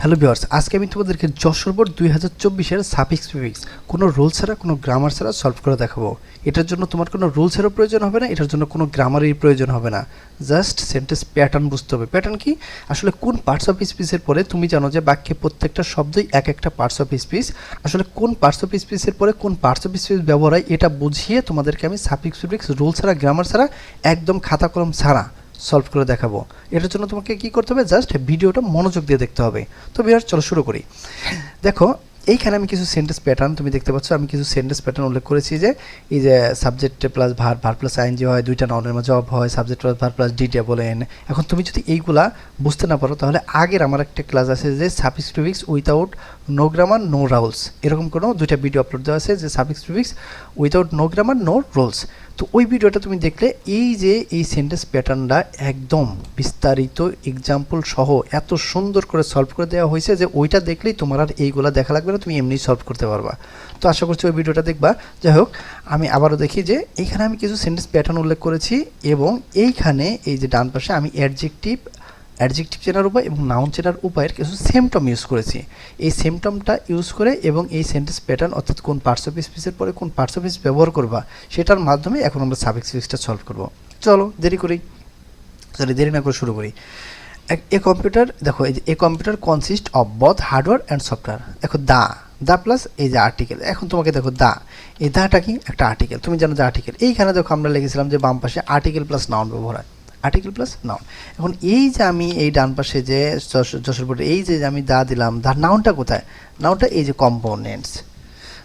Hello viewers, আজকে আমি তোমাদেরকে যশোর বোর্ড 2024-এর সাফিক্স প্রিফিক্স কোনো রুল ছাড়া কোনো গ্রামার ছাড়া সলভ করে দেখাবো। এটার জন্য তোমার কোনো রুলসেরও প্রয়োজন হবে না, এটার জন্য কোনো গ্রামারের প্রয়োজন হবে না। জাস্ট সেন্টেন্স প্যাটার্ন বুঝতে হবে। প্যাটার্ন কি? আসলে কোন পার্টস অফ স্পিচের পরে তুমি জানো যে বাক্যে প্রত্যেকটা শব্দই এক একটা পার্টস অফ স্পিচ, আসলে কোন পার্টস অফ স্পিচের পরে কোন পার্টস অফ স্পিচ ব্যবহার হয় এটা বুঝিয়ে তোমাদেরকে আমি সাফিক্স প্রিফিক্স রুল ছাড়া গ্রামার ছাড়া একদম খাতা কলম ছাড়া সলভ করে দেখাবো। এটার জন্য তোমাকে কি করতে হবে? জাস্ট ভিডিওটা মনোযোগ দিয়ে দেখতে হবে। তো ভিউয়ার্স, চলো শুরু করি। দেখো, এইখানে আমি কিছু সেন্টেন্স প্যাটার্ন তুমি দেখতে পাচ্ছ, আমি কিছু সেন্টেন্স প্যাটার্ন উল্লেখ করেছি যে এই যে সাবজেক্ট প্লাস ভার, ভার প্লাস আইএনজি হয়, দুইটা নাউনের মাঝে অব হয়, subject plus verb plus D double N. এখন তুমি যদি এইগুলা বুঝতে না পারো তাহলে আগের আমার একটা ক্লাস আছে যে suffix prefix without no grammar no rules, এরকম কোনো দুইটা ভিডিও আপলোড দেওয়া আছে যে suffix prefix without no grammar no rules. তো ওই ভিডিওটা তুমি দেখলে এই যে এই সেন্টেন্স প্যাটার্নটা একদম বিস্তারিত এক্সাম্পল সহ এত সুন্দর করে সলভ করে দেওয়া হয়েছে যে ওইটা দেখলেই তোমার আর এইগুলা দেখা লাগবে না, তুমি এমনি সলভ করতে পারবা। তো আশা করছি ওই ভিডিওটা দেখবা। যাই হোক, আমি আবারও দেখি যে এইখানে আমি কিছু সেন্টেন্স প্যাটার্ন উল্লেখ করেছি এবং এইখানে এই যে ডান পাশে আমি অ্যাডজেক্টিভ চেনার উপায় এবং নাউন চেনার উপায়ের কিছু সিম্পটম ইউজ করেছি। এই সিম্পটমটা ইউজ করে এবং এই সেন্টেন্স প্যাটার্ন অর্থাৎ কোন পার্টস অফ স্পিচের পরে কোন পার্টস অফ স্পিচ ব্যবহার করবা সেটার মাধ্যমে এখন আমরা সাফিক্স প্রিফিক্সটা সলভ করব। চলো দেরি না করে শুরু করি। এ কম্পিউটার, দেখো এই যে a computer consist of both hardware and software. দেখো দা প্লাস এই যে আর্টিকেল। এখন তোমাকে দেখো এই দাটা কি? একটা আর্টিকেল। তুমি জানো যে আর্টিকেল, এইখানে দেখো আমরা লিখেছিলাম যে বাম পাশে আর্টিকেল প্লাস নাউন ব্যবহার হয়, আর্টিকেল প্লাস নাউন। এখন এই যে আমি এই ডান পাশে যে যশোর বোর্ডে এই যে আমি দা দিলাম, দার নাউনটা কোথায়? নাউনটা এই যে কম্পোনেন্টস,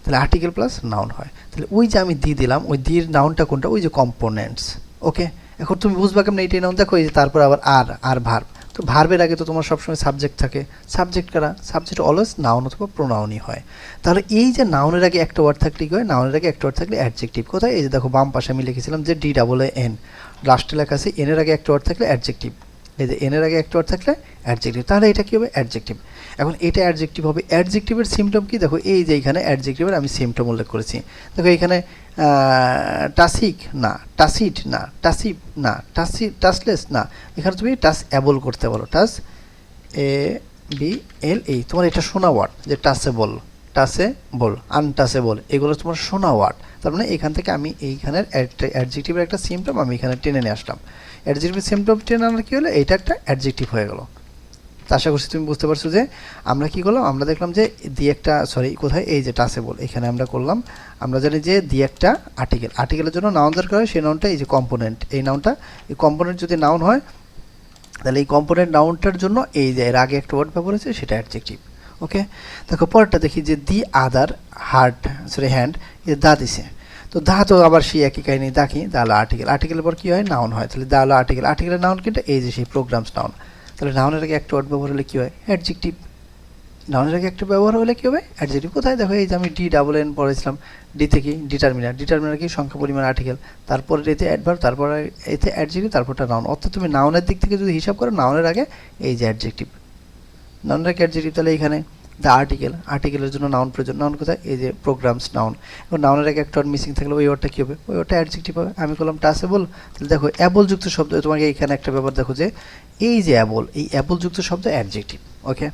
তাহলে আর্টিকেল প্লাস নাউন হয়। তাহলে ওই যে আমি দিলাম, ওই দির নাউনটা কোনটা? ওই যে কম্পোনেন্টস। ওকে, এখন তুমি বুঝবা কেমন এইটাই নাউন। দেখো এই যে তারপর আবার আর ভার্ব। তো ভার্বের আগে তো তোমার সবসময় সাবজেক্ট থাকে। সাবজেক্ট কারা? সাবজেক্ট অলওয়েজ নাউন অথবা প্রোনাউনই হয়। তাহলে এই যে নাউনের আগে একটা ওয়ার্ড থাকলে কি হয়? নাউনের আগে একটা ওয়ার্ড থাকলে অ্যাডজেক্টিভ। কোথায়? এই যে দেখো বাম পাশে আমি লিখেছিলাম যে ডি ডাবল এন, লাস্টে লেখা আছে এনের আগে একটা ওয়ার্ড থাকলে অ্যাডজেক্টিভ। এই যে এনের আগে একটা ওয়ার্ড থাকলে অ্যাডজেক্টিভ, তাহলে এটা কী হবে? অ্যাডজেক্টিভ। এখন এটা অ্যাডজেক্টিভ হবে। অ্যাডজেক্টিভের সিমটম কি? দেখো এই যে এখানে অ্যাডজেক্টিভের আমি সিমটম উল্লেখ করেছি। দেখো এখানে টাসিক না, টাসিট না, টাসিপ না, টাসলেস না, এখানে তুমি টাস অ্যাবল করতে বলো, টাস এ বি এল এই। তোমার এটা শোনা ওয়ার্ড যে টাসেবল, টাসেবল, আনটাসেবল, এগুলো তোমার শোনা ওয়ার্ড। তার মানে এখান থেকে আমি এইখানের অ্যাডজেক্টিভের একটা সিমটম আমি এখানে টেনে নিয়ে আসলাম। অ্যাডজেক্টিভের সিমটম টেনে আনার কী হলো? এটা একটা অ্যাডজেক্টিভ হয়ে গেল। তো আশা করছি তুমি বুঝতে পারছো যে আমরা কী করলাম। আমরা দেখলাম যে একটা কোথায়? এই যে টাসেবল, এখানে আমরা করলাম। আমরা জানি যে একটা আর্টিকেলের জন্য নাউন দরকার হয়, সেই নাউনটা এই যে কম্পোনেন্ট। এই নাউনটা, এই কম্পোনেন্ট যদি নাউন হয় তাহলে এই কম্পোনেন্ট নাউনটার জন্য এই যে এর আগে একটা ওয়ার্ড ব্যবহার হয়েছে সেটা অ্যাডজেক্টিভ। ওকে, দেখো পরেরটা দেখি যে দি আদার হ্যান্ড, এই দা দিছে। তো দা তো আবার সেই একই কাহিনী, দেখি দা হলো আর্টিকেলের পর কী হয়? নাউন হয়। তাহলে দা হলো আর্টিকেলের নাউন কিন্তু এই যে সেই প্রোগ্রামস নাউন। তাহলে নাউনের আগে একটা ওয়ার্ড ব্যবহার হলে কী হয়? অ্যাডজেক্টিভ। নাউনের আগে একটা ব্যবহার হলে কী হবে? অ্যাডজেক্টিভ। কোথায়? দেখো এই যে আমি ডি ডাবল এন পড়েছিলাম। ডি থেকে ডিটারমিনার কি? সংখ্যা পরিমাণ আর্টিকেল, তারপরে এতে অ্যাডভার্ব, তারপর এতে অ্যাডজেক্টিভ, তারপরটা নাউন। অর্থাৎ তুমি নাউনের দিক থেকে যদি হিসাব করো, নাউনের আগে এই যে অ্যাডজেক্টিভ, নাউনের আগে অ্যাডজেক্টিভ। তাহলে এখানে দ্য আর্টিকেলের জন্য নাউন প্রয়োজন। নাউন কোথায়? এই যে প্রোগ্রামস নাউন। এবং নাউনের আগে একটা ওয়ার্ড মিসিং থাকলে ওই ওয়ার্ডটা কী হবে? ওই ওয়ার্ডটা অ্যাডজেক্টিভ হবে। আমি করলাম টাসেবল। তাহলে দেখো অ্যাবলযুক্ত শব্দ, তোমাকে এখানে একটা ব্যাপার দেখো যে এই যে অ্যাবল, এই অ্যাবলযুক্ত শব্দ অ্যাডজেক্টিভ। ওকে,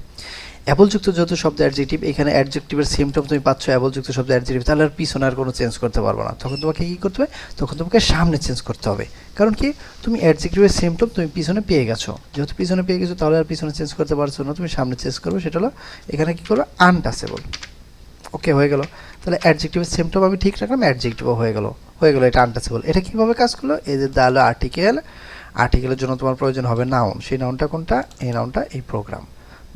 অ্যাবলযুক্ত যত শব্দ অ্যাডজেক্টিভ, এখানে অ্যাডজেক্টিভের সিমটম তুমি পাচ্ছ অ্যাবলযুক্ত শব্দ অ্যাডজেক্টিভ। তাহলে আর পিছনে আর কোনো চেঞ্জ করতে পারবো না। তখন তোমাকে কী করতে হবে? তখন তোমাকে সামনে চেঞ্জ করতে হবে। কারণ কি? তুমি অ্যাডজেক্টিভের সিমটম তুমি পিছনে পেয়ে গেছো। যেহেতু পিছনে পেয়ে গেছো তাহলে আর পিছনে চেঞ্জ করতে পারছো না, তুমি সামনে চেঞ্জ করবে। সেটা হলো এখানে কী করবো? আনটাচেবল। ওকে, হয়ে গেল। তাহলে অ্যাডজেক্টিভের সিমটম আমি ঠিক রাখলাম, অ্যাডজেক্টিভও হয়ে গেল। এটা আনটাচেবল। এটা কীভাবে কাজ করলো? এই যে দা হলো আর্টিকেলের জন্য তোমার প্রয়োজন হবে নাউন। সেই নাউনটা কোনটা? এই নাউনটা, এই প্রোগ্রাম।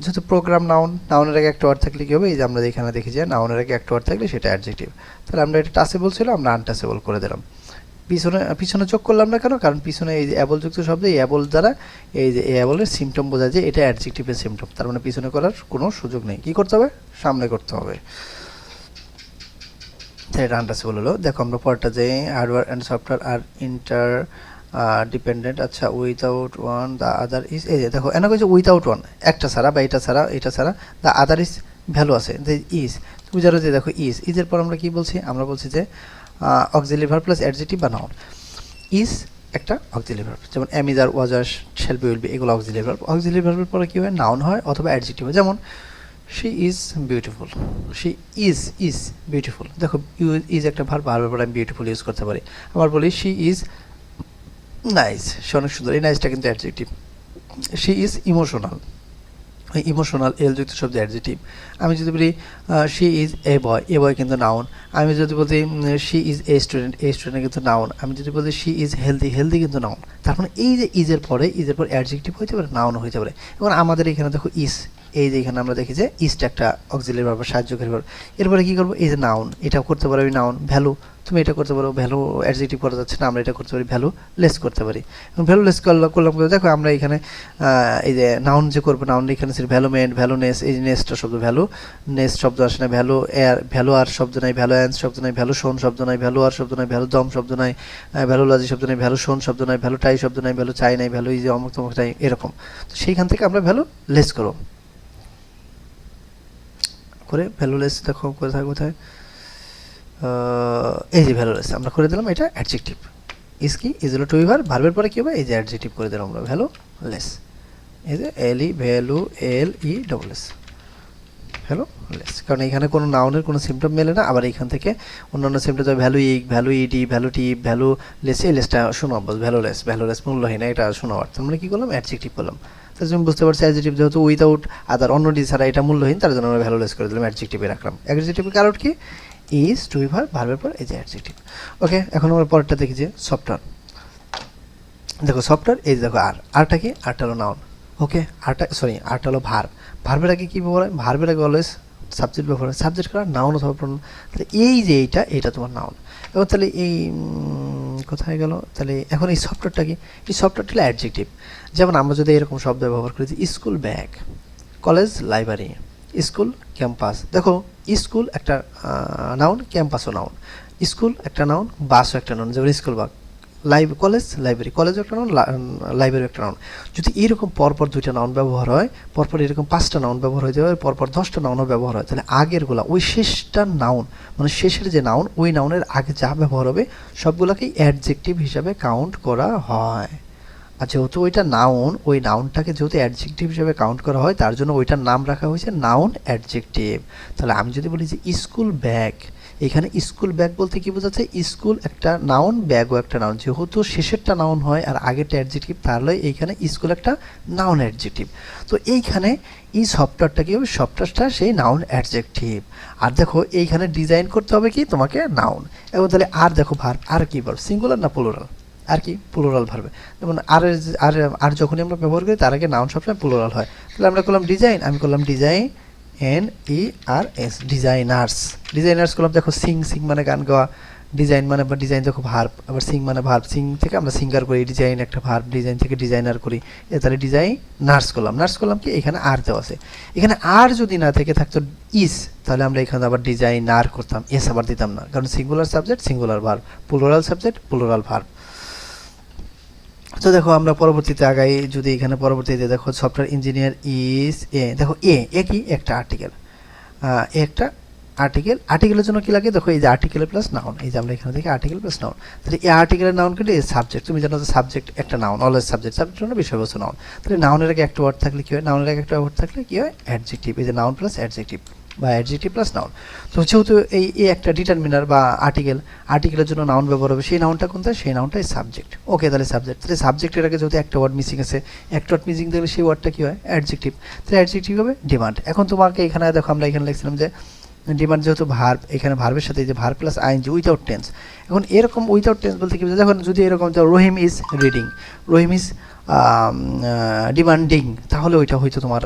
যেহেতু প্রোগ্রাম নাউন, নাউনের আগে একটা ওয়ার্ড থাকলে কী হবে? এই যে আমরা এখানে দেখি যে নাউনের আগে একটা ওয়ার্ড থাকলে সেটা অ্যাডজেক্টিভ। তাহলে আমরা এটা টাচেবল ছিল, আমরা আনটাচেবল করে দিলাম। পিছনে যোগ করলাম না কেন? কারণ পিছনে এই যে অ্যাবলযুক্ত শব্দ, এই অ্যাবল দ্বারা এই যে অ্যাবলের সিমটম বোঝা যায় এটা অ্যাডজেক্টিভের সিমটম। তার মানে পিছনে করার কোনো সুযোগ নেই। কী করতে হবে? সামনে করতে হবে। তাহলে এটা আনটাচেবল হলো। দেখো আমরা পরটা যে hardware and software are interdependent. আচ্ছা, without one the other is, এই যে দেখো এনা কইছে উইথাউট ওয়ান, একটা ছাড়া বা এটা ছাড়া দ্য আদার ইজ ভ্যালু আছে, যে ইজ। তুমি জানো যে দেখো ইজের পর আমরা কি বলছি? আমরা বলছি যে অক্সিলারি ভার্ব প্লাস অ্যাডজেক্টিভ বা নাউন। ইজ একটা অক্সিলারি ভার্ব, যেমন am is R was R shall be will be, এগুলো অক্সিলারি ভার্ব। অক্সিলারি ভার্বের পরে কী হয়, নাউন হয় অথবা অ্যাডজেক্টিভ হয়। যেমন she is beautiful, she is beautiful. দেখো ইজ একটা ভার্ব, ভার্বের পরে আমি বিউটিফুল ইউজ করতে পারি। আবার বলি শি ইজ নাইস, সে অনেক সুন্দর, এই নাইসটা কিন্তু adjective. She is emotional, emotional এল যুক্ত শব্দ অ্যাডজেক্টিভ। আমি যদি বলি শি ইজ এ বয় কিন্তু নাউন। আমি যদি বলি শি ইজ এ স্টুডেন্ট কিন্তু নাউন। আমি যদি বলি শি ইজ হেলদি কিন্তু নাউন। তার মানে এই যে ইজের পরে অ্যাডজেক্টিভ হইতে পারে, নাউন হইতে পারে। এবং আমাদের এখানে দেখো ইজ, এই যে এখানে আমরা দেখি যে ইজটা একটা অক্সিলারি ভার্ব, সাহায্যকারী ভার্ব। এরপরে কী করবো, এই যে নাউন, এটাও করতে পারো আমি নাউন। ভ্যালু, তুমি এটা করতে পারো, ভ্যালু অ্যাডজেক্টিভ করা যাচ্ছে না, আমরা এটা করতে পারি ভ্যালু লেস করতে পারি। এবং ভ্যালু লেস করলাম, দেখো আমরা এখানে এই যে নাউন যে করবো, নাউন এখানে ভ্যালুমেন্ট, ভ্যালুনেস, এই যে নেসটা শব্দ, ভ্যালু নেস শব্দ আসে না, ভ্যালু আর শব্দ নাই, ভ্যালুয়েন্স শব্দ নাই, ভ্যালু শোন শব্দ নাই, ভ্যালু আর শব্দ নাই, ভ্যালু দম শব্দ নাই, ভ্যালুলজি শব্দ নাই, ভ্যালু শোন শব্দ নাই, ভ্যালু টাই শব্দ নাই, ভ্যালু চাই নাই, ভ্যালু এই যে অমুক তমুক নাই, এরকম। তো সেইখান থেকে আমরা ভ্যালু লেস করবো করে, ভ্যালুলেস দেখো কোথায় এই যে ভ্যালুলেস আমরা করে দিলাম, এটা অ্যাডজেক্টিভ। ইজ কি, ইজ হলো টু বি ভার্ব, ভার্বের পরে কি হবে, এই যে অ্যাডজেক্টিভ করে দিলাম আমরা ভ্যালুলেস, এই যে ভ্যালু এস ভ্যালুলেস। কারণ এখানে কোনো নাউনের কোনো সিমটম মেলে না। আবার এখান থেকে অন্যান্য সিমটম, ভ্যালু ইক, ভ্যালু ইডি, ভ্যালু টি, ভ্যালু লেস, এই লেসটা শোনো অভ্যাস, ভ্যালুলেস মূল্যহীন, এটা শোনো অর্থ। আমরা কি করলাম, অ্যাডজেক্টিভ করলাম। তার জন্য বুঝতে পারছি অ্যাডজেক্টিভ যেহেতু উইদাউট আদার, অন্য ডি ছাড়া এটা মূল্যহীন, তার জন্য আমরা ভ্যালুলেস করে দিলাম, অ্যাডজেক্টিভে রাখলাম। অ্যাডজেক্টিভের কারণ কি, ইজ টু বি ভার্ব, ভার্বের পর এই যে অ্যাডজেক্টিভ। ওকে, এখন আমরা পরেরটা দেখি যে সফটওয়্যার। দেখো সফটওয়্যার, এই যে দেখো আরটা কি, আরটা হলো নাউন। ওকে, আরটা হলো ভার্ব। ভার্বের আগে কী ব্যবহার হয়, ভার্বের আগে অলওয়েজ সাবজেক্ট ব্যবহার হয়। সাবজেক্ট করা নাউন অথবা প্রোনাউন। তাহলে এই যে এইটা তোমার নাউন। এবং তাহলে এই কোথায় গেল, তাহলে এখন এই সফটওয়্যারটা কি, এই সফটওয়্যারটা হলো অ্যাডজেক্টিভ। যেমন আমরা যদি এরকম শব্দ ব্যবহার করি, যে school bag, college library, school campus. দেখো স্কুল একটা নাউন, ক্যাম্পাসও নাউন। স্কুল একটা নাউন, বাসও একটা নাউন, যেমন স্কুল বাস, কলেজ লাইব্রেরি, কলেজও একটা নাউন, লাইব্রেরি একটা নাউন। যদি এরকম পরপর দুইটা নাউন ব্যবহার হয়, পরপর এরকম 5টা নাউন ব্যবহার হয়ে যাবে, পরপর 10টা নাউনও ব্যবহার হয়, তাহলে আগেরগুলা ওই শেষটা নাউন, মানে শেষের যে নাউন, ওই নাউনের আগে যা ব্যবহার হবে সবগুলোকেই অ্যাডজেক্টিভ হিসাবে কাউন্ট করা হয়। আর যেহেতু ওইটা নাউন, ওই নাউনটাকে যেহেতু অ্যাডজেক্টিভ হিসেবে কাউন্ট করা হয়, তার জন্য ওইটার নাম রাখা হয়েছে নাউন অ্যাডজেক্টিভ। তাহলে আমি যদি বলি যে স্কুল ব্যাগ, এখানে স্কুল ব্যাগ বলতে কি বোঝাচ্ছে, স্কুল একটা নাউন, ব্যাগও একটা নাউন। যেহেতু শেষেরটা নাউন হয় আর আগেরটা অ্যাডজেক্টিভ, তাহলে এইখানে স্কুল একটা নাউন অ্যাডজেক্টিভ। তো এইখানে এই সফটওয়্যারটা কি হবে, সফটওয়্যারটা সেই নাউন অ্যাডজেক্টিভ। আর দেখো এইখানে ডিজাইন করতে হবে কি তোমাকে, নাউন। এবং তাহলে আর দেখো ভার্ব, আর কি ভার্ব, সিঙ্গুলার না প্লুরাল, আর কি প্লুরাল ভার্বে। যেমন আর যখনই আমরা ব্যবহার করি তার আগে নাউন সবসময় প্লুরাল হয়। তাহলে আমরা করলাম ডিজাইন, আমি করলাম ডিজাইন, NERS, ডিজাইনার্স করলাম। দেখো সিং মানে গান গাওয়া, ডিজাইন মানে বা ডিজাইন দেখো ভার্ব, আবার সিং মানে ভার্ব, সিং থেকে আমরা সিঙ্গার করি, ডিজাইন একটা ভার্ব, ডিজাইন থেকে ডিজাইনার করি। তাহলে নার্স করলাম কি, এখানে আর দেওয়া আছে। এখানে আর যদি না থেকে থাকতো ইস, তাহলে আমরা এখানে আবার ডিজাইনার করতাম, এস আবার দিতাম না, কারণ singular subject singular verb, plural subject plural verb. তো দেখো আমরা পরবর্তীতে আগাই, যদি এখানে পরবর্তীতে দেখো সফটওয়্যার ইঞ্জিনিয়ার ইজ এ, দেখো এ কি, একটা আর্টিকেল, আর্টিকেলের জন্য কি লাগে, দেখো এই যে আর্টিকেল প্লাস নাউন, এই যে আমরা এখানে দেখি আর্টিকেল প্লাস নাউন। তাহলে এই আর্টিকেলের নাউন কিন্তু এই সাবজেক্ট, তুমি জানো যে সাবজেক্ট একটা নাউন, অলওয়েজ সাবজেক্ট জন্য বিষয়বস্তু নাউন। তাহলে নাউনের আগে একটা ওয়ার্ড থাকলে কি হয়, নাউনের আগে একটা ওয়ার্ড থাকলে কি হয়, অ্যাডজেক্টিভ, এই যে নাউন প্লাস অ্যাডজেক্টিভ বা অ্যাডজেক্টিভ প্লাস নাউন। তো যেহেতু এই একটা ডিটারমিনার বা আর্টিকেলের জন্য নাউন ব্যবহার হবে, সেই নাউনটা কোনটা, সেই নাউনটাই সাবজেক্ট। ওকে, তাহলে সাবজেক্টের আগে যেহেতু একটা ওয়ার্ড মিসিং আছে, একটা ওয়ার্ড মিসিং থাকলে সেই ওয়ার্ডটা কি হয়, অ্যাডজেক্টিভ। তাহলে অ্যাডজেক্টিভ হবে ডিমান্ড। এখন তোমাকে এখানে দেখো আমরা এখানে লিখছিলাম যে ডিমান্ড, যেহেতু ভার্ব, এখানে ভার্বের সাথে যে verb plus ING without tense. এখন এরকম উইথাউট টেন্স বলতে কি বোঝায়, দেখুন যদি এরকম Rahim is reading, Rahim is demanding, তাহলে ওইটা হয়তো তোমার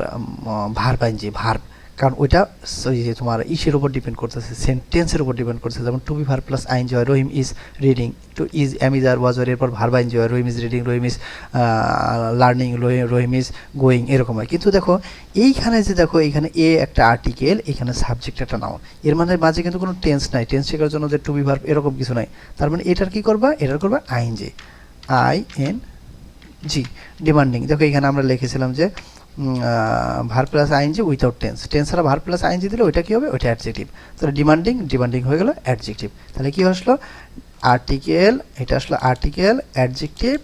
ভার্ব আইএনজি, ভার্ব, কারণ ওইটা ওই যে তোমার ইসের উপর ডিপেন্ড করতেছে, সেন্টেন্সের উপর ডিপেন্ড করতেছে। যেমন to be verb plus ING হয়, Rahim is reading, to is am is R was are, এরপর ভার্ব আইএনজি হয়, Rahim is reading, Rahim is learning, Rahim is going, এরকম হয়। কিন্তু দেখো এইখানে যে দেখো এইখানে এ একটা আর্টিকেল, এখানে সাবজেক্ট একটা নাউন, এর মানে মাঝে কিন্তু কোনো টেন্স নাই, টেন্স শেখার জন্য যে টু বি ভার্ব এরকম কিছু নাই। তার মানে এটার কি করবা, এটার করবা আইএনজি, ING, ডিমান্ডিং। দেখো এখানে আমরা লিখেছিলাম যে verb plus ING without tense, ছাড়া ভার্ব প্লাস আইএনজি দিলে ওইটা কী হবে, ওইটা অ্যাডজেক্টিভ। তাহলে ডিমান্ডিং হয়ে গেল অ্যাডজেক্টিভ। তাহলে কী আসলো, আর্টিকেল, এটা আসলে আর্টিকেল, অ্যাডজেক্টিভ,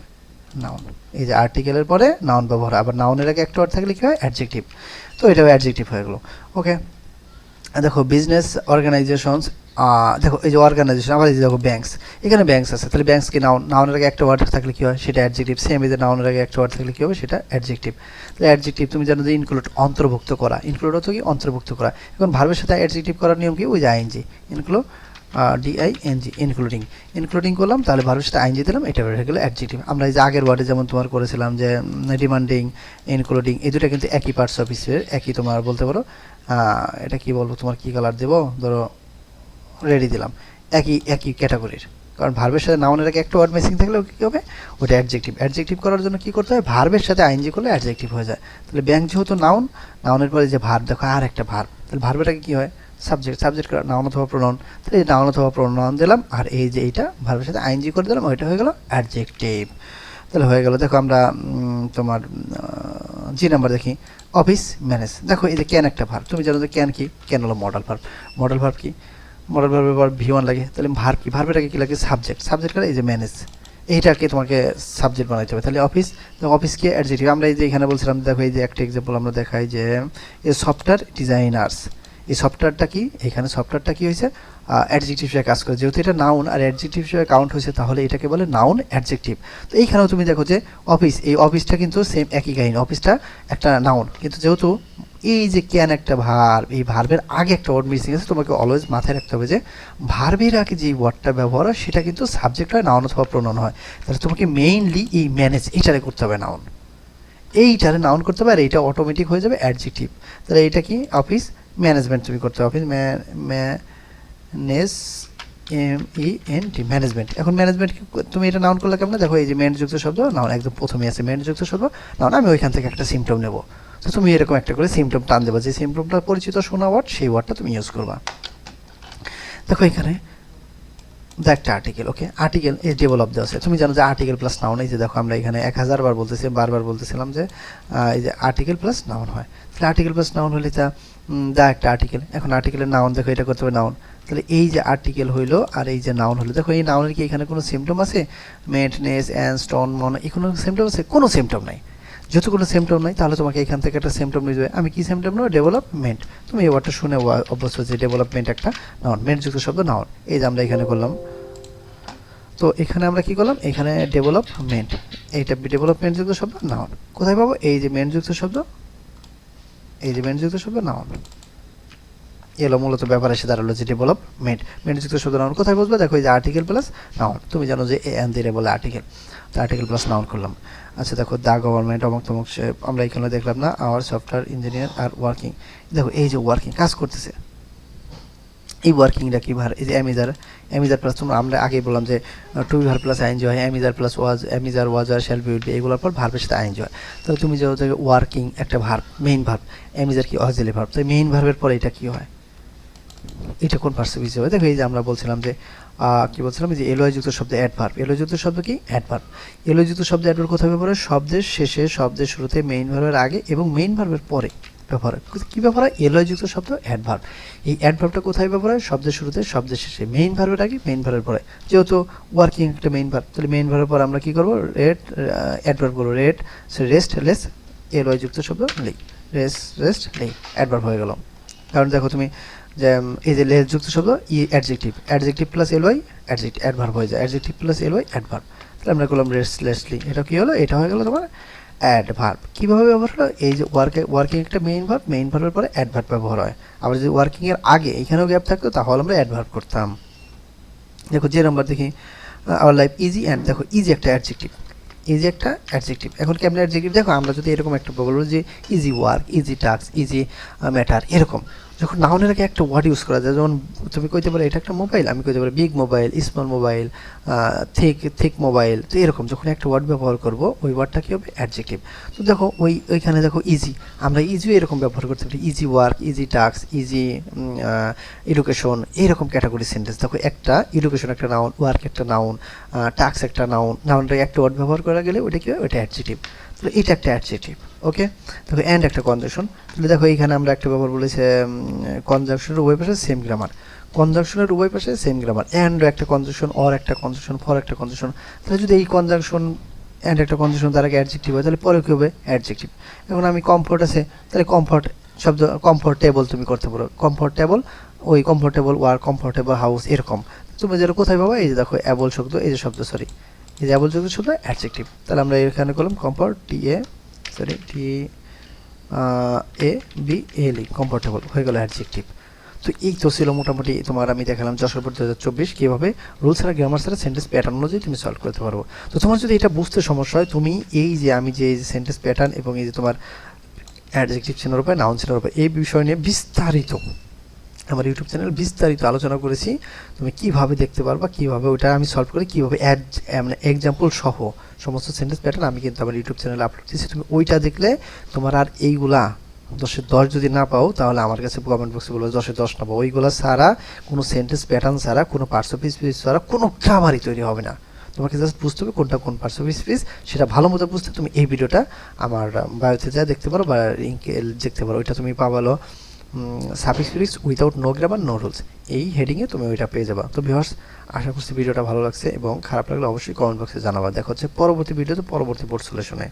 নাউন। এই যে আর্টিকেলের পরে নাউন ব্যবহার, আবার নাউনের আগে একটা ওয়ার্ড থাকলে কি হয়, অ্যাডজেক্টিভ। তো এটাও অ্যাডজেক্টিভ হয়ে গেলো। ওকে, দেখো বিজনেস অর্গানাইজেশনস, দেখো এই যে অর্গানাইজেশন, আবার এই যে দেখো ব্যাংকস, এখানে ব্যাংকস আছে, তাহলে ব্যাংকস কি নাউন, নাউনের আগে একটা ওয়ার্ড থাকলে কি হয়, সেটা অ্যাডজেক্টিভ। সেম এই যে নাউনের আগে একটা ওয়ার্ড থাকলে কি হবে, সেটা অ্যাডজেক্টিভ। তাহলে অ্যাডজেক্টিভ তুমি জানো যে ইনক্লুড, অন্তর্ভুক্ত করা, ইনক্লুড হতো কি, অন্তর্ভুক্ত করা। এখন ভার্বের সাথে অ্যাডজেক্টিভ করার নিয়ম কি, ওই যে আইএনজি, ইনক্লুড, ডিআইএনজি, ইনক্লুডিং, ইনক্লুডিং করলাম, তাহলে ভার্বের সাথে আইএনজি দিলাম, এটা হয়ে গেলো অ্যাডজেক্টিভ। আমরা এই যে আগের ওয়ার্ডে যেমন তোমার করেছিলাম যে ডিমান্ডিং, ইনক্লুডিং, এই দুটো কিন্তু একই পার্টস অফ স্পিচের, একই তোমার বলতে পারো। এটা কি বলবো, তোমার কি কালার দেবো, ধরো রেডি দিলাম, একই একই ক্যাটাগরির। কারণ ভার্বের সাথে নাউনের আগে একটা ওয়ার্ড মিসিং থাকলে কী হবে, ওটা অ্যাডজেক্টিভ। অ্যাডজেক্টিভ করার জন্য কী করতে হয়, ভার্বের সাথে আইএনজি করলে অ্যাডজেক্টিভ হয়ে যায়। তাহলে ব্যাংক যেহেতু নাউন, নাউনের পরে যে ভার্ব, দেখো আর একটা ভার্ব, তাহলে ভার্বেটাকে কী হয়, সাবজেক্ট, সাবজেক্ট নাউন অথবা প্রোনাউন, তাহলে এই নাউন অথবা প্রোনাউন দিলাম, আর এই যে এইটা ভার্বের সাথে আইএনজি করে দিলাম, ওইটা হয়ে গেল অ্যাডজেক্টিভ। তাহলে হয়ে গেল। দেখো আমরা তোমার জি নাম্বার দেখি, অফিস ম্যানেজ। দেখো এই যে ক্যান একটা ভার্ব, তুমি জানো যে ক্যান কি, ক্যান হলো মডেল ভার্ব। মডেল ভার্ব কি, মডেল ভার্বের পর ভি1 লাগে, তাহলে ভার্ব কি, ভার্বেটাকে কি লাগে, সাবজেক্ট। সাবজেক্ট করে এই যে ম্যানেজ, এইটাকে তোমাকে সাবজেক্ট বানাইতে হবে। তাহলে অফিস, অফিস কি অ্যাডজেক্টিভ। আমরা এই যে এখানে বলছিলাম, দেখো এই যে একটা এক্সাম্পল আমরা দেখাই যে এই সফটওয়্যার ডিজাইনার্স, এই সফটওয়্যারটা কি, এখানে সফটওয়্যারটা কি হয়েছে, অ্যাডজেক্টিভ হিসেবে কাজ করে, যেহেতু এটা নাউন আর অ্যাডজেক্টিভ হিসেবে কাউন্ট হয়েছে, তাহলে এটাকে বলে নাউন অ্যাডজেক্টিভ। তো এইখানেও তুমি দেখো যে অফিস, এই অফিসটা কিন্তু সেম একই কাহিনী, অফিসটা একটা নাউন, কিন্তু যেহেতু এই যে ক্যান একটা ভার্ব, এই ভার্বের আগে একটা ওয়ার্ড মিসিং আছে, তোমাকে অলওয়েজ মাথায় রাখতে হবে যে ভার্বের আগে যে ওয়ার্ডটা ব্যবহার হয় সেটা কিন্তু সাবজেক্ট হয়, নাউন অথবা প্রোনাউন হয়। তাহলে তোমাকে মেইনলি এই ম্যানেজ এইটারে করতে হবে নাউন, এইটারে নাউন করতে হবে, আর এইটা অটোমেটিক হয়ে যাবে অ্যাডজেক্টিভ। তাহলে এইটা কি, অফিস ম্যানেজমেন্ট তুমি করতে হবে, অফিস ম্যানেজ, এমইএনটি, ম্যানেজমেন্ট। এখন ম্যানেজমেন্ট তুমি এটা নাউন করলে কেমন, দেখো এই যে মেন যুক্ত শব্দ নাউন, একদম প্রথমে আছে মেন যুক্ত শব্দ নাউন। আমি ওইখান থেকে একটা সিমটম নেব, তো তুমি এরকম একটা করে সিমটম টান দেবো, যে সিমটমটা পরিচিত শোনা ওয়ার্ড, সেই ওয়ার্ডটা তুমি ইউজ করবা। দেখো এখানে একটা আর্টিকেল, ওকে, আর্টিকেল এই ডেভেলপ দেওয়া আছে, তুমি জানো যে আর্টিকেল প্লাস নাউন, এই যে দেখো আমরা এখানে 1000 বার বলতেছি, বারবার বলতেছিলাম যে এই যে আর্টিকেল প্লাস নাউন হয়। তাহলে আর্টিকেল প্লাস নাউন হলে দা একটা আর্টিকেল। এখন আর্টিকেলের নাউন, দেখো এটা করতে হবে নাউন, তাহলে এই যে আর্টিকেল হইলো আর এই যে নাউন হলো, দেখো এই নাউনের কি এখানে কোনো সিমটম আছে, মেন্টেনেন্স অ্যান্ড স্টোন মন, এই কোনো সিমটম আছে, কোনো সিমটম নাই। যেহেতু কোনো সিমটম নাই, তাহলে তোমাকে এখান থেকে একটা সিমটম নিয়ে যাবে। আমি কি সিমটম নেবো, ডেভেলপমেন্ট। তুমি এই ওয়ার্ডটা শুনে অবশ্যই যে ডেভেলপমেন্ট একটা নাউন, মেন্ট যুক্ত শব্দ নাউন, এই যে আমরা এখানে করলাম। তো এখানে আমরা কি করলাম, এখানে ডেভেলপমেন্ট, এইটা ডেভেলপমেন্ট যুক্ত শব্দ নাউন। কোথায় পাবো, এই যে মেন যুক্ত শব্দ, এই যে মেন যুক্ত শব্দ নাউন, এলো মূলত ব্যাপার এসে দাঁড়ালো যে ডেভেলপমেন্ট, মেন যুক্ত শব্দ নাউন। কোথায় বসবে, দেখো এই যে আর্টিকেল প্লাস নাউন, তুমি জানো যে এ এন দিয়ে বলে আর্টিকেল, তো আর্টিকেল প্লাস নাউন করলাম। আচ্ছা দেখো দ্য গভর্নমেন্ট অমুক তমুক, আমরা এখানে দেখলাম না, our software engineer are working. দেখো এই যে ওয়ার্কিং, কাজ করতেছে, এই ওয়ার্কিংটা কি ভার, এই যে অ্যামিজার, অ্যামিজার প্লাস, তোমরা আমরা আগেই বললাম যে to be verb plus ING হয়, am is are plus was, am is are was R shall be will be, এগুলোর পর ভার্বের সাথে আইএনজি হয়। তাহলে তুমি যেহেতু ওয়ার্কিং একটা ভার্ব, মেইন ভার্ব, অ্যামিজার কি অক্সিলারি ভার্ব, তাই মেইন ভার্বের পরে এটা কি হয়, এটা কোন পার্সিভ হবে, দেখো এই যে আমরা বলছিলাম যে কি বলছিলাম, যে এলওয়াই যুক্ত শব্দ অ্যাডভার্ব, এলওয়াই যুক্ত শব্দ কি অ্যাডভার্ব। এলওয়াই যুক্ত শব্দ অ্যাডভার্ব কোথায় ব্যবহার হয়, শব্দের শেষে, শব্দের শুরুতে, মেইন ভার্বের আগে এবং মেইন ভার্বের পরে ব্যবহার হয়। কী ব্যবহার হয়, এলওয়াই যুক্ত শব্দ অ্যাডভার্ব। এই অ্যাডভার্বটা কোথায় ব্যবহার হয়, শব্দের শুরুতে, শব্দের শেষে, মেইন ভার্বের আগে, মেইন ভার্বের পরে। যেহেতু ওয়ার্কিং একটা মেইন ভার্ব, তাহলে মেইন ভার্বের পর আমরা কী করবো, রেড, অ্যাডভার্ব করবো, রেড, রেস্ট, লেস, এলওয়াই যুক্ত শব্দ লেই, রেস্ট লেই, অ্যাডভার্ব হয়ে গেল। কারণ দেখো তুমি যে এই যে লেস যুক্ত শব্দ ই adjective, adjective plus LY adjective, adverb হয়ে যায়, অ্যাডজেক্টিভ প্লাস এলওয়াই অ্যাডভার্ব। তাহলে আমরা করলাম রেস্টলেসলি, এটা কি হলো, এটা হয়ে গেল তোমার অ্যাডভার্ব। কীভাবে ব্যবহার হলো, এই যে ওয়ার্কিং একটা মেইন ভার্ব, মেইন ভার্বের পরে অ্যাডভার্ব ব্যবহার হয়। আবার যদি ওয়ার্কিংয়ের আগে এখানেও গ্যাপ থাকতো, তাহলে আমরা অ্যাডভার্ব করতাম। দেখো যে নাম্বার দেখি, আওয়ার লাইফ ইজি অ্যান্ড, দেখো ইজি একটা অ্যাডজেক্টিভ, ইজি একটা অ্যাডজেক্টিভ। এখন কেমন অ্যাডজেক্টিভ, দেখো আমরা যদি এরকম একটা বলবো যে easy work, easy task, easy matter, এরকম যখন নাউনের আগে একটা ওয়ার্ড ইউজ করা যায়, যেমন তুমি কইতে পারো এটা একটা মোবাইল, আমি কইতে পারি big mobile, small mobile, thick mobile, তো এরকম যখন একটা ওয়ার্ড ব্যবহার করব, ওই ওয়ার্ডটা কী হবে, অ্যাডজেক্টিভ। তো দেখো ওইখানে দেখো ইজি, আমরা ইজিও এরকম ব্যবহার করতে পারি, easy work, easy task, easy education, এইরকম ক্যাটাগরি সেন্টেন্স। দেখো একটা এডুকেশন একটা নাউন, ওয়ার্ক একটা নাউন, টাস্ক একটা নাউন, নাউনটা একটা ওয়ার্ড ব্যবহার করা গেলে ওইটা কী হয়, ওইটা অ্যাডজেক্টিভ। তাহলে এটা একটা অ্যাডজেক্টিভ। ওকে, দেখো অ্যান্ড একটা কনজাংশন। তাহলে দেখো এইখানে আমরা একটা ব্যাপার বলেছে, কনজাংশনের উভয় পাশে সেম গ্রামার। কনজাংশনের উভয় পাশে সেম গ্রামার, অ্যান্ড একটা কনজাংশন, অর একটা কনজাংশন, ফর একটা কনজাংশন। তাহলে যদি এই কনজাংশন অ্যান্ড একটা কনজাংশন তার আগে অ্যাডজেক্টিভ হয়, তাহলে পরে কী হবে? অ্যাডজেক্টিভ। এখন আমি কমফোর্ট আছে, তাহলে কমফোর্ট শব্দ, কমফোর্টেবল তুমি করতে পারো, কমফোর্টেবল, ওই কমফোর্টেবল ওয়ার, কমফোর্টেবল হাউস, এরকম। তুমি যেটা কোথায় পাবা? এই যে দেখো অ্যাবল শব্দ, এই যে শব্দ, সরি, এই যে অ্যাবল শব্দ শুধু অ্যাডজেক্টিভ। তাহলে আমরা এখানে করলাম কমফোর্ট, টি-এ-বি-এল-ই, কমফোর্টেবল হয়ে গেল অ্যাডজেক্টিভ। তো এই তো ছিল মোটামুটি তোমার, আমি দেখালাম যশোর বোর্ড 2024 কীভাবে রুল ছাড়া গ্রামার ছাড়া সেন্টেন্স প্যাটার্ন অনুযায়ী তুমি সলভ করতে পারবো। তো তোমার যদি এটা বুঝতে সমস্যা হয়, তুমি এই যে আমি যে সেন্টেন্স প্যাটার্ন এবং এই যে তোমার অ্যাডজেক্টিভ চেনার উপায়, নাউন চেনার উপায়, এই বিষয় নিয়ে বিস্তারিত আমার ইউটিউব চ্যানেল বিস্তারিত আলোচনা করেছি। তুমি কিভাবে দেখতে পারবা, কিভাবে ওটা আমি সলভ করি, কীভাবে মানে এক্সাম্পল সহ সমস্ত সেন্টেন্স প্যাটার্ন আমি কিন্তু আমার ইউটিউব চ্যানেলে আপলোড দিয়েছি। তুমি ওইটা দেখলে তোমার আর এইগুলা 10-এ 10 যদি না পাও, তাহলে আমার কাছে কমেন্ট বক্সে বলবো 10-এ 10 না পাও। ওইগুলো ছাড়া, কোনো সেন্টেন্স প্যাটার্ন ছাড়া, কোনো পার্টস অফ স্পিচ ছাড়া কোনো গ্রামারই তৈরি হবে না। তোমাকে জাস্ট বুঝতে হবে কোনটা কোন পার্টস অফ স্পিচ, সেটা ভালো মতো বুঝতে তুমি এই ভিডিওটা আমার বায়োতে যা দেখতে পারো বা লিঙ্কে দেখতে পারো। ওইটা তুমি পাবালো suffix prefix without no grammar no rules, এই হেডিংয়ে তুমি ওইটা পেয়ে যাবা। তো ভিউয়ার্স, আশা করছি ভিডিওটা ভালো লাগছে, এবং খারাপ লাগলে অবশ্যই কমেন্ট বক্সে জানাবা। দেখা হচ্ছে পরবর্তী ভিডিওতে পরবর্তী বোর্ড সলিউশনে।